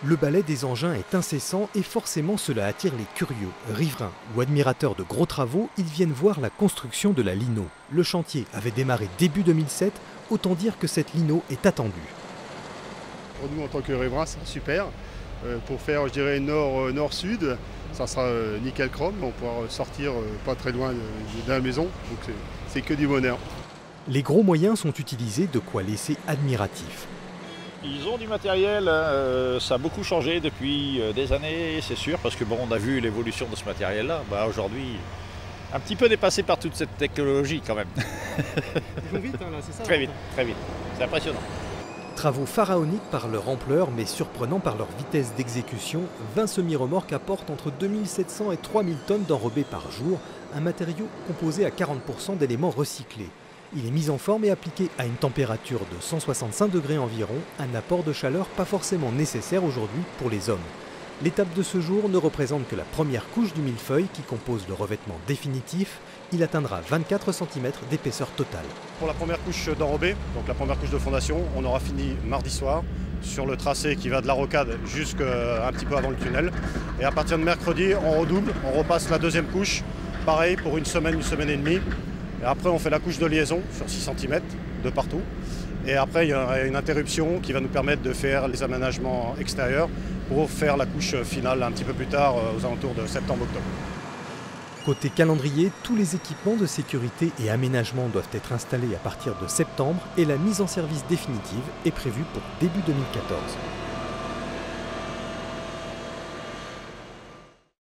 Le balai des engins est incessant et forcément cela attire les curieux, riverains ou admirateurs de gros travaux. Ils viennent voir la construction de la Lino. Le chantier avait démarré début 2007, autant dire que cette Lino est attendue. Pour nous en tant que riverains, c'est super. Pour faire, je dirais, nord-sud, ça sera nickel chrome. On pourra sortir pas très loin de la maison, donc c'est que du bonheur. Les gros moyens sont utilisés, de quoi laisser admiratif. Ils ont du matériel, ça a beaucoup changé depuis des années, c'est sûr, parce que bon, on a vu l'évolution de ce matériel-là. Aujourd'hui, un petit peu dépassé par toute cette technologie quand même. Ils vont vite, hein, là, c'est ça? Très vite, très vite. C'est impressionnant. Travaux pharaoniques par leur ampleur, mais surprenants par leur vitesse d'exécution. 20 semi-remorques apportent entre 2700 et 3000 tonnes d'enrobés par jour, un matériau composé à 40% d'éléments recyclés. Il est mis en forme et appliqué à une température de 165 degrés environ, un apport de chaleur pas forcément nécessaire aujourd'hui pour les hommes. L'étape de ce jour ne représente que la première couche du millefeuille qui compose le revêtement définitif. Il atteindra 24 cm d'épaisseur totale. Pour la première couche d'enrobé, donc la première couche de fondation, on aura fini mardi soir sur le tracé qui va de la rocade jusqu'à un petit peu avant le tunnel. Et à partir de mercredi, on redouble, on repasse la deuxième couche, pareil pour une semaine et demie. Et après, on fait la couche de liaison sur 6 cm de partout. Et après, il y aura une interruption qui va nous permettre de faire les aménagements extérieurs pour faire la couche finale un petit peu plus tard, aux alentours de septembre-octobre. Côté calendrier, tous les équipements de sécurité et aménagement doivent être installés à partir de septembre et la mise en service définitive est prévue pour début 2014.